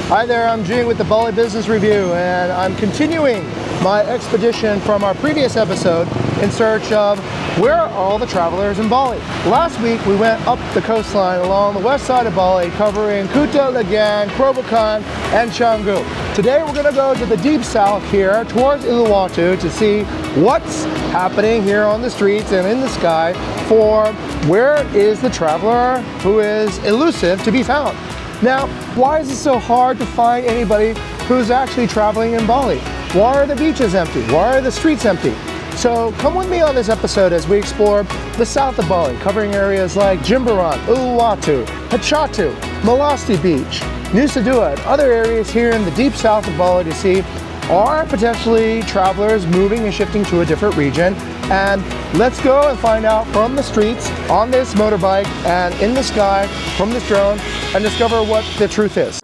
Hi there, I'm Jing with the Bali Business Review, and I'm continuing my expedition from our previous episode in search of where are all the travelers in Bali. Last week we went up the coastline along the west side of Bali, covering Kuta, Labuan, Bukit, and Canggu. Today we're going to go to the deep south here towards Uluwatu to see what's happening here on the streets and in the sky for where is the traveler who is elusive to be found. Now, why is it so hard to find anybody who's actually traveling in Bali? Why are the beaches empty? Why are the streets empty? So come with me on this episode as we explore the south of Bali, covering areas like Jimbaran, Uluwatu, Hachatu, Melasti Beach, Nusa Dua, and other areas here in the deep south of Bali to see are potentially travelers moving and shifting to a different region. And let's go and find out from the streets, on this motorbike, and in the sky, from this drone, and discover what the truth is.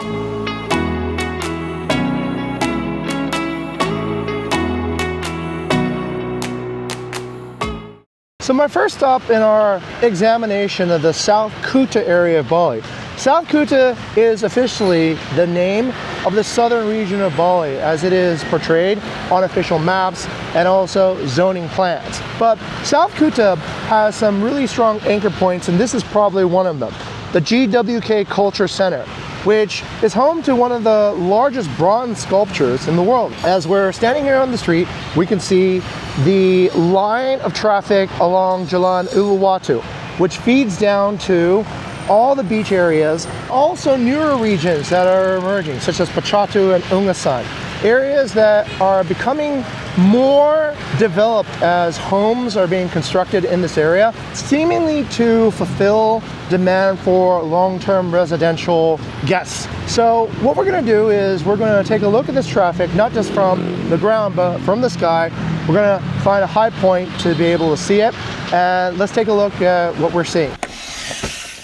So my first stop in our examination of the South Kuta area of Bali. South Kuta is officially the name of the southern region of Bali as it is portrayed on official maps and also zoning plans. But South Kuta has some really strong anchor points, and this is probably one of them. The GWK Culture Center, which is home to one of the largest bronze sculptures in the world. As we're standing here on the street, we can see the line of traffic along Jalan Uluwatu, which feeds down to all the beach areas, also newer regions that are emerging, such as Pachatu and Ungasan, areas that are becoming more developed as homes are being constructed in this area, seemingly to fulfill demand for long-term residential guests. So what we're going to do is we're going to take a look at this traffic, not just from the ground, but from the sky. We're going to find a high point to be able to see it, and let's take a look at what we're seeing.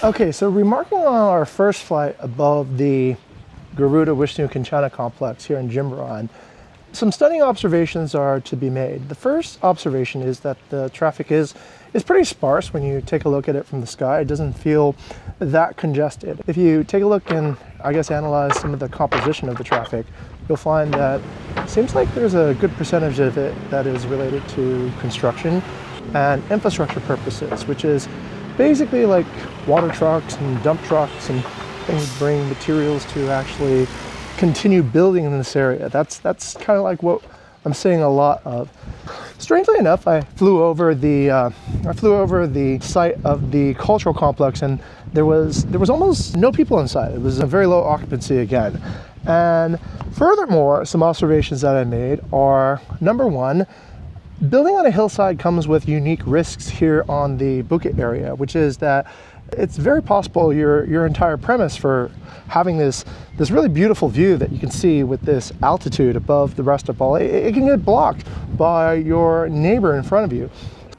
Okay, so remarking on our first flight above the Garuda Vishnu Kanchana complex here in Jimbaran, some stunning observations are to be made. The first observation is that the traffic is pretty sparse when you take a look at it from the sky. It doesn't feel that congested. If you take a look and I guess analyze some of the composition of the traffic, you'll find that it seems like there's a good percentage of it that is related to construction and infrastructure purposes, which is basically like water trucks and dump trucks and things bring materials to actually continue building in this area. That's kind of like what I'm seeing a lot of. Strangely enough, I flew over the site of the cultural complex, and there was almost no people inside. It was a very low occupancy again. And furthermore, some observations that I made are, number one, building on a hillside comes with unique risks here on the Bukit area, which is that it's very possible your entire premise for having this really beautiful view that you can see with this altitude above the rest of Bali, it can get blocked by your neighbor in front of you.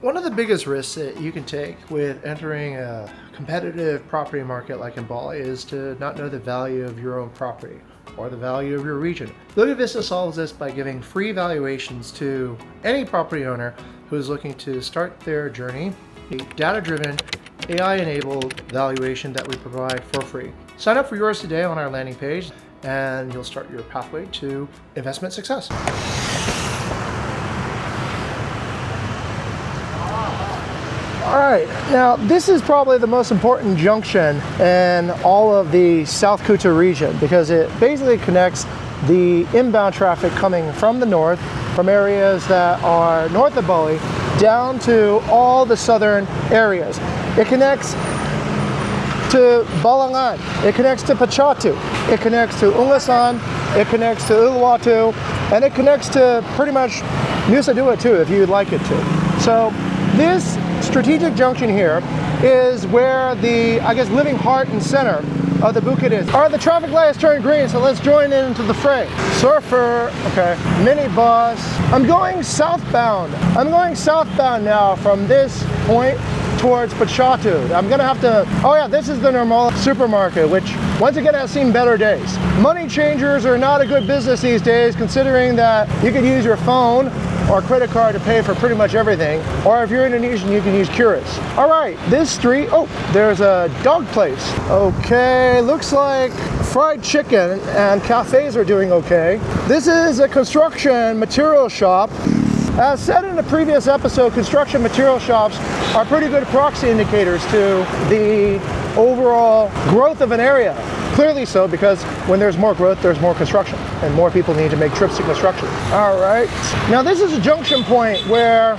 One of the biggest risks that you can take with entering a competitive property market like in Bali is to not know the value of your own property or the value of your region. Bukit Vista solves this by giving free valuations to any property owner who is looking to start their journey, a data-driven, AI-enabled valuation that we provide for free. Sign up for yours today on our landing page, and you'll start your pathway to investment success. All right, now this is probably the most important junction in all of the South Kuta region because it basically connects the inbound traffic coming from the north, from areas that are north of Bali, down to all the southern areas. It connects to Balangan, it connects to Pachatu, it connects to Ungasan, it connects to Uluwatu, and it connects to pretty much Nusa Dua too, if you'd like it to. So this strategic junction here is where the, I guess, living heart and center of the Bukit is. All right, the traffic light has turned green, so let's join into the fray. Surfer, okay, minibus. I'm going southbound now from this point towards Pachatu. I'm gonna have to, oh yeah, this is the normal supermarket, which once again has seen better days. Money changers are not a good business these days, considering that you could use your phone or credit card to pay for pretty much everything. Or if you're Indonesian, you can use QRIS. All right, this street, oh, there's a dog place. Okay, looks like fried chicken and cafes are doing okay. This is a construction material shop. As said in the previous episode, construction material shops are pretty good proxy indicators to the overall growth of an area. Clearly so, because when there's more growth, there's more construction, and more people need to make trips to construction. All right. Now this is a junction point where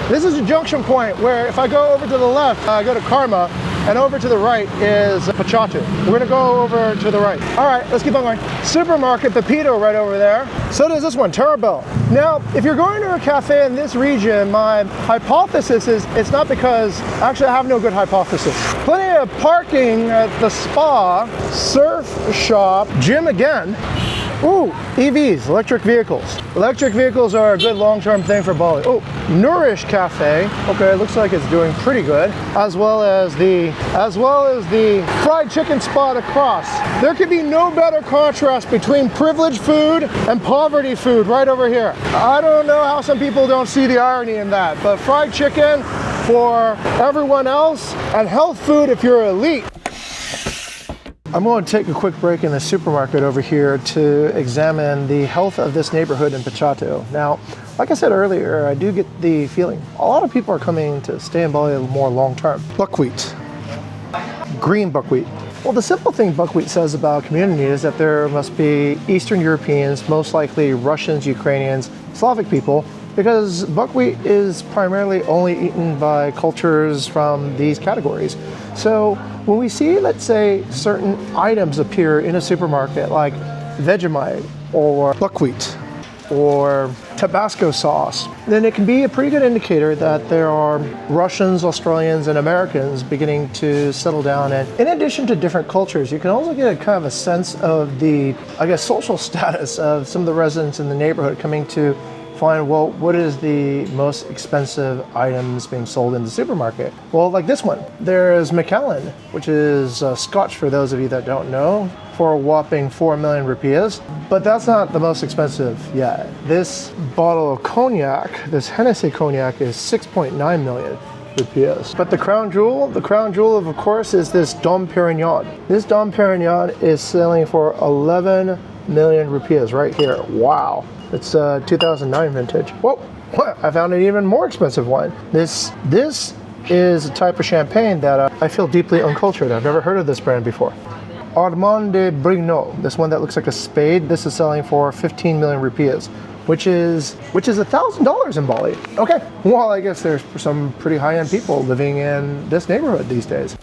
if I go over to the left, I go to Karma, and over to the right is Pachatu. We're gonna go over to the right. All right, let's keep on going. Supermarket Pepito right over there. So does this one, Terabel. Now, if you're going to a cafe in this region, my hypothesis is it's not because, actually I have no good hypothesis. Plenty of parking at the spa, surf shop, gym again. Ooh, EVs, electric vehicles. Electric vehicles are a good long-term thing for Bali. Oh, Nourish Cafe. Okay, it looks like it's doing pretty good. As well as the fried chicken spot across. There could be no better contrast between privileged food and poverty food right over here. I don't know how some people don't see the irony in that, but fried chicken for everyone else and health food if you're elite. I'm going to take a quick break in the supermarket over here to examine the health of this neighborhood in Pachatu. Now, like I said earlier, I do get the feeling a lot of people are coming to stay in Bali more long-term. Buckwheat, green buckwheat. Well, the simple thing buckwheat says about a community is that there must be Eastern Europeans, most likely Russians, Ukrainians, Slavic people, because buckwheat is primarily only eaten by cultures from these categories. So when we see, let's say, certain items appear in a supermarket like Vegemite or buckwheat or Tabasco sauce, then it can be a pretty good indicator that there are Russians, Australians, and Americans beginning to settle down. And in addition to different cultures, you can also get a kind of a sense of the, I guess, social status of some of the residents in the neighborhood coming to find, well, what is the most expensive items being sold in the supermarket? Well, like this one, there's Macallan, which is Scotch for those of you that don't know, for a whopping 4 million rupees. But that's not the most expensive yet. This bottle of cognac, this Hennessy cognac, is 6.9 million rupees. But the crown jewel of course, is this Dom Perignon. This Dom Perignon is selling for 11 million rupees right here. Wow. It's 2009 vintage. Whoa, I found an even more expensive one. This is a type of champagne that I feel deeply uncultured. I've never heard of this brand before. Armand de Brignot, this one that looks like a spade, this is selling for 15 million rupees, which is $1,000 in Bali. Okay, well, I guess there's some pretty high-end people living in this neighborhood these days.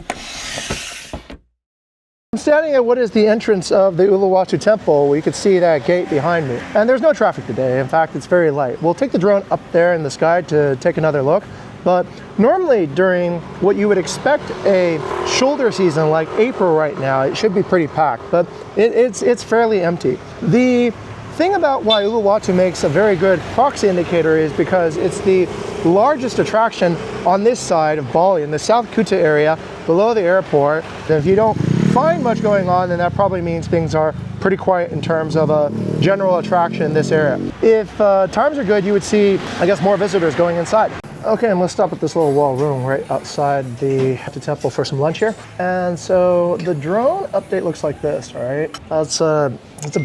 I'm standing at what is the entrance of the Uluwatu Temple. We could see that gate behind me. And there's no traffic today. In fact, it's very light. We'll take the drone up there in the sky to take another look. But normally during what you would expect a shoulder season like April right now, it should be pretty packed, but it's fairly empty. The thing about why Uluwatu makes a very good proxy indicator is because it's the largest attraction on this side of Bali, in the South Kuta area, below the airport. And if you don't find much going on, then that probably means things are pretty quiet in terms of a general attraction in this area. If times are good, you would see, I guess, more visitors going inside. Okay, I'm gonna stop at this little wall room right outside the temple for some lunch here. And so the drone update looks like this, all right? It's a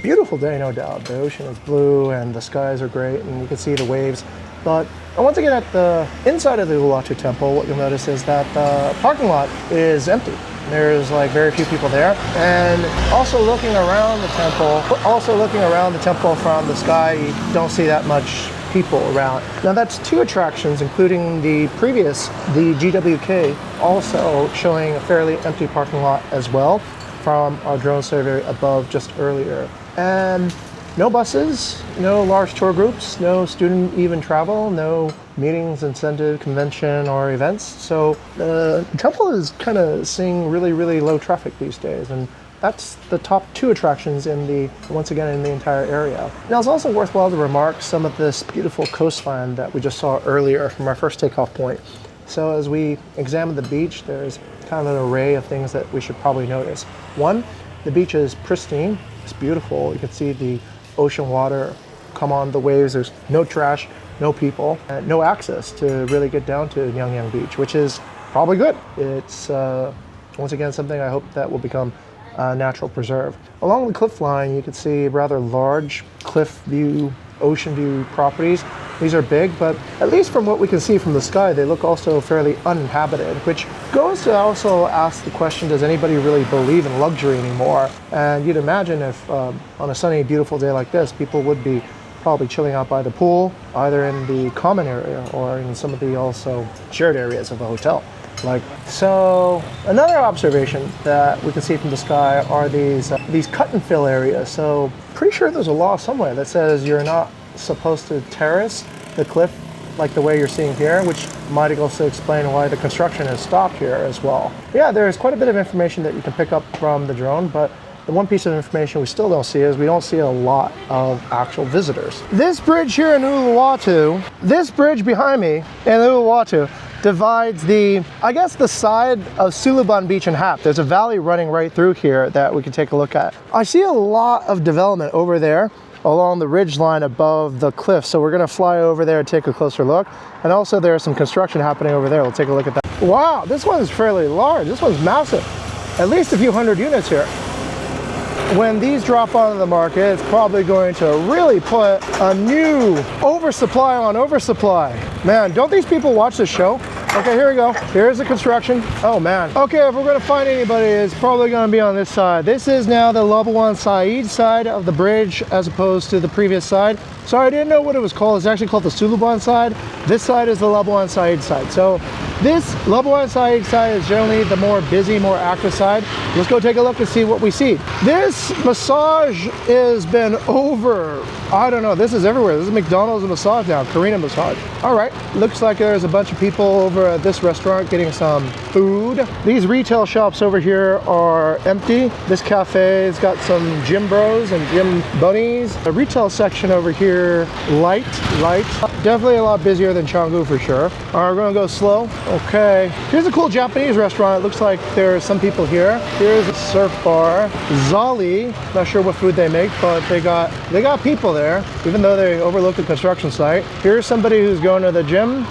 beautiful day, no doubt. The ocean is blue and the skies are great and you can see the waves. But once again, at the inside of the Uluwatu Temple, what you'll notice is that the parking lot is empty. There's like very few people there. And also looking around the temple from the sky, you don't see that much people around. Now that's two attractions, including the GWK, also showing a fairly empty parking lot as well from our drone survey above just earlier. And no buses, no large tour groups, no student even travel, no meetings, incentive, convention, or events. So the temple is kind of seeing really, really low traffic these days. And that's the top two attractions in the entire area. Now it's also worthwhile to remark some of this beautiful coastline that we just saw earlier from our first takeoff point. So as we examine the beach, there's kind of an array of things that we should probably notice. One, the beach is pristine. It's beautiful. You can see the ocean water come on the waves. There's no trash, no people, and no access to really get down to Nyang Beach, which is probably good. It's, once again, something I hope that will become a natural preserve. Along the cliff line, you can see rather large cliff view, ocean view properties. These are big, but at least from what we can see from the sky, they look also fairly uninhabited, which goes to also ask the question, does anybody really believe in luxury anymore? And you'd imagine if on a sunny, beautiful day like this, people would be probably chilling out by the pool, either in the common area or in some of the also shared areas of the hotel. So another observation that we can see from the sky are these cut and fill areas. So pretty sure there's a law somewhere that says you're not supposed to terrace the cliff like the way you're seeing here, which might also explain why the construction has stopped here as well. Yeah, there's quite a bit of information that you can pick up from the drone, but the one piece of information we still don't see is we don't see a lot of actual visitors. This bridge here in Uluwatu, this bridge behind me in Uluwatu, divides the side of Labuan Beach in half. There's a valley running right through here that we can take a look at. I see a lot of development over there along the ridge line above the cliff. So we're gonna fly over there and take a closer look. And also there's some construction happening over there. We'll take a look at that. Wow, this one's fairly large. This one's massive. At least a few hundred units here. When these drop onto the market, it's probably going to really put a new oversupply on oversupply. Man, don't these people watch this show? Okay, here we go. Here's the construction. Oh man. Okay, if we're gonna find anybody, it's probably gonna be on this side. This is now the Labuan Sait side of the bridge as opposed to the previous side. Sorry, I didn't know what it was called. It's actually called the Labuan side. This side is the Labuan Sait side. So this Labuan Sait side is generally the more busy, more active side. Let's go take a look and see what we see. This massage has been over, I don't know, this is everywhere. This is McDonald's massage now, Karina massage. All right, looks like there's a bunch of people over at this restaurant getting some food. These retail shops over here are empty. This cafe's got some gym bros and gym bunnies. The retail section over here, light. Definitely a lot busier than Canggu for sure. All right, we're gonna go slow. Okay, here's a cool Japanese restaurant. It looks like there's some people here. Here's a surf bar, Zali. Not sure what food they make, but they got people there, even though they overlook the construction site. Here's somebody who's going to the gym.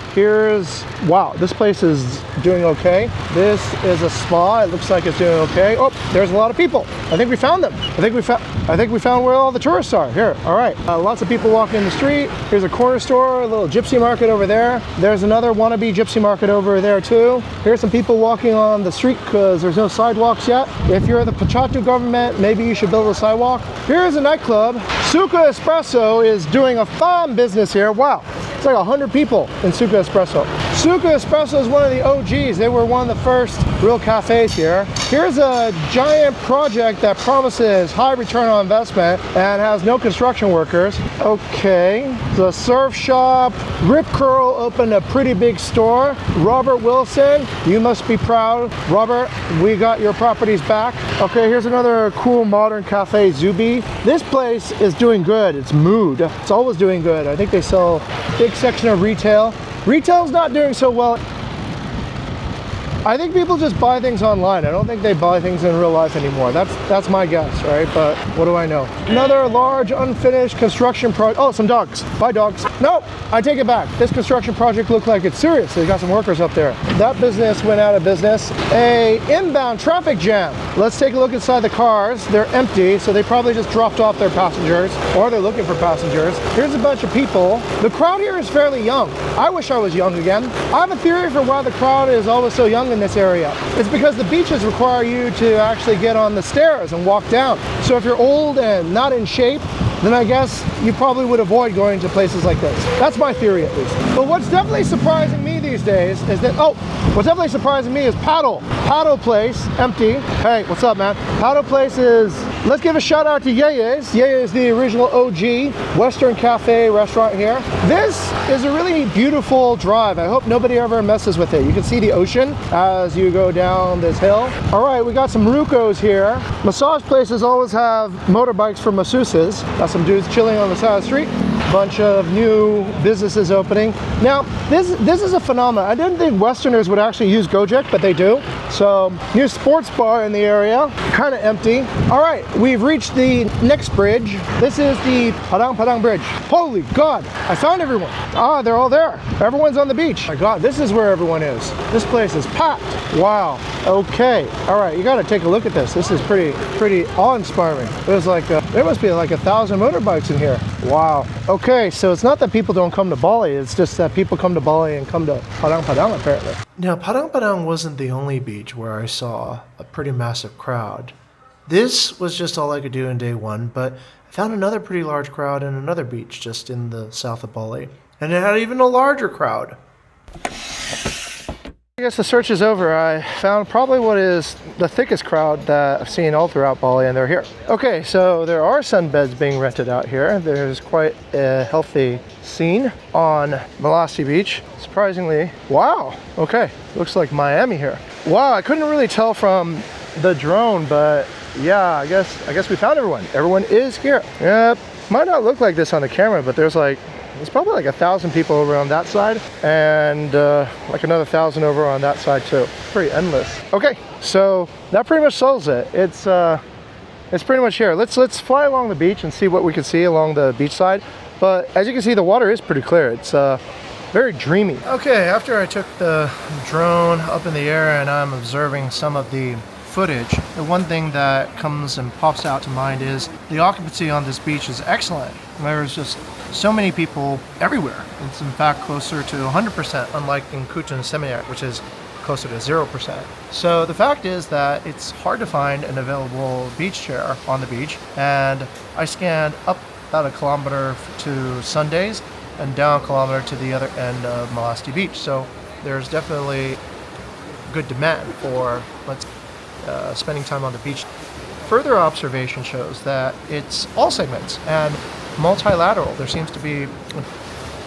Wow, this place is doing okay. This is a spa. It looks like it's doing okay. Oh, there's a lot of people. I think we found them. I think we found where all the tourists are. Here, all right. Lots of people walking in the street. Here's a corner store, a little gypsy market over there. There's another wannabe gypsy market over there too. Here's some people walking on the street because there's no sidewalks yet. If you're the Pachatu government, maybe you should build a sidewalk. Here's a nightclub. Suka Espresso is doing a fine business here. Wow. It's like 100 people in Suka Espresso. Suka Espresso is one of the OGs. They were one of the first real cafes here. Here's a giant project that promises high return on investment and has no construction workers. Okay, the surf shop. Rip Curl opened a pretty big store. Robert Wilson, you must be proud. Robert, we got your properties back. Okay, here's another cool modern cafe, Zubi. This place is doing good. It's Mood. It's always doing good. I think they sell a big section of retail. Retail's not doing so well. I think people just buy things online. I don't think they buy things in real life anymore. That's my guess, right? But what do I know? Another large unfinished construction project. Oh, some dogs. Buy dogs. Nope, I take it back. This construction project looked like it's serious. They got some workers up there. That business went out of business. A inbound traffic jam. Let's take a look inside the cars. They're empty, so they probably just dropped off their passengers, or they're looking for passengers. Here's a bunch of people. The crowd here is fairly young. I wish I was young again. I have a theory for why the crowd is always so young in this area. It's because the beaches require you to actually get on the stairs and walk down. So if you're old and not in shape, then I guess you probably would avoid going to places like this. That's my theory at least. But what's definitely surprising me these days is that, what's definitely surprising me is Paddle. Paddle Place, empty. Hey, what's up, man? Paddle Place is Let's give a shout out to Yeye's. Yeye is the original OG Western Cafe restaurant here. This is a really beautiful drive. I hope nobody ever messes with it. You can see the ocean as you go down this hill. All right, we got some Rucos here. Massage places always have motorbikes for masseuses. Got some dudes chilling on the side of the street. Bunch of new businesses opening. Now, this is a phenomenon. I didn't think Westerners would actually use Gojek, but they do. So, new sports bar in the area, kind of empty. All right, we've reached the next bridge. This is the Padang Bridge. Holy God, I found everyone. Ah, they're all there. Everyone's on the beach. My God, this is where everyone is. This place is packed. Wow. Okay. All right, you got to take a look at this. This is pretty awe-inspiring. There's like there must be like 1,000 motorbikes in here. Wow. Okay, so it's not that people don't come to Bali, it's just that people come to Bali and come to Padang apparently. Now, Padang wasn't the only beach where I saw a pretty massive crowd. This was just all I could do in day one, but I found another pretty large crowd in another beach just in the south of Bali. And it had even a larger crowd. I guess the search is over. I found probably what is the thickest crowd that I've seen all throughout Bali, and they're here. Okay, so there are sunbeds being rented out here. There's quite a healthy scene on Melasti Beach. Surprisingly, wow, okay, looks like Miami here. Wow, I couldn't really tell from the drone, but yeah, I guess we found everyone. Everyone is here. Yep, might not look like this on the camera, but there's probably like 1,000 people over on that side, and like another 1,000 over on that side too. Pretty endless. Okay, so that pretty much solves it. It's pretty much here. Let's fly along the beach and see what we can see along the beach side. But as you can see, the water is pretty clear. It's very dreamy. Okay, after I took the drone up in the air and I'm observing some of the footage, the one thing that comes and pops out to mind is the occupancy on this beach is excellent. There's just so many people everywhere. It's in fact closer to 100%, unlike in Kuta and Seminyak, which is closer to 0%. So the fact is that it's hard to find an available beach chair on the beach, and I scanned up about 1 kilometer to Sundays and down 1 kilometer to the other end of Melasti Beach. So there's definitely good demand for spending time on the beach. Further observation shows that it's all segments and multilateral. There seems to be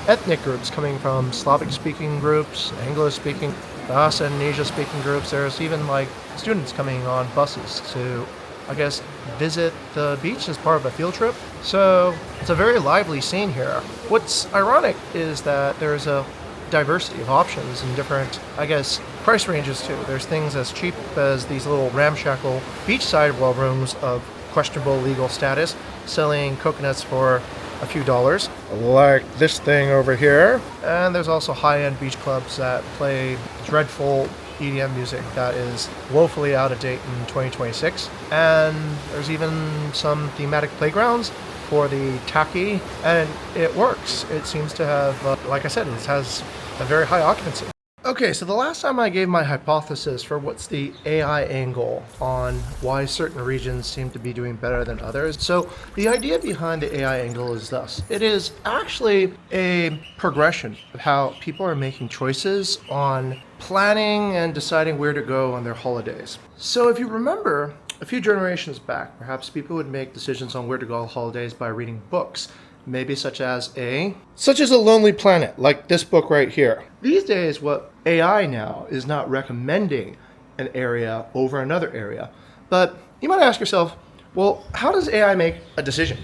ethnic groups coming from Slavic-speaking groups, Anglo-speaking, Bahasa Indonesia-speaking groups. There's even like students coming on buses to, I guess, visit the beach as part of a field trip. So it's a very lively scene here. What's ironic is that there's a diversity of options and different, I guess, price ranges too. There's things as cheap as these little ramshackle beachside well rooms of questionable legal status, selling coconuts for a few dollars, like this thing over here. And there's also high-end beach clubs that play dreadful EDM music that is woefully out of date in 2026. And there's even some thematic playgrounds for the tacky, and it works. It seems to have, like I said, it has a very high occupancy. Okay, so the last time I gave my hypothesis for what's the AI angle on why certain regions seem to be doing better than others. So the idea behind the AI angle is thus. It is actually a progression of how people are making choices on planning and deciding where to go on their holidays. So if you remember, a few generations back, perhaps people would make decisions on where to go on holidays by reading books, maybe such as A Lonely Planet, like this book right here. These days, what AI now is not recommending an area over another area. But you might ask yourself, well, how does AI make a decision?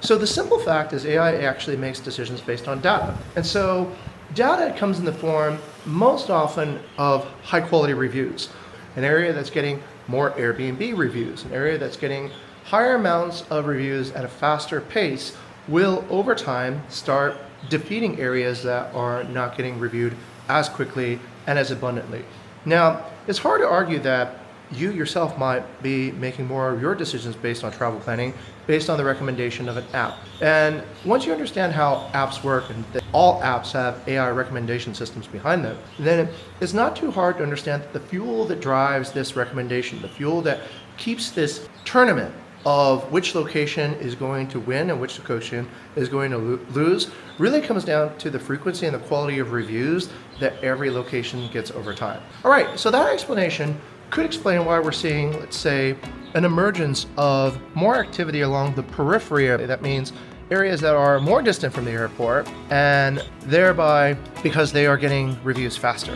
So the simple fact is AI actually makes decisions based on data. And so data comes in the form most often of high quality reviews. An area that's getting more Airbnb reviews, an area that's getting higher amounts of reviews at a faster pace will over time start defeating areas that are not getting reviewed as quickly and as abundantly. Now, it's hard to argue that you yourself might be making more of your decisions based on travel planning, based on the recommendation of an app. And once you understand how apps work and that all apps have AI recommendation systems behind them, then it's not too hard to understand that the fuel that drives this recommendation, the fuel that keeps this tournament of which location is going to win and which location is going to lose really comes down to the frequency and the quality of reviews that every location gets over time. All right, so that explanation could explain why we're seeing, let's say, an emergence of more activity along the periphery area. That means areas that are more distant from the airport, and thereby because they are getting reviews faster.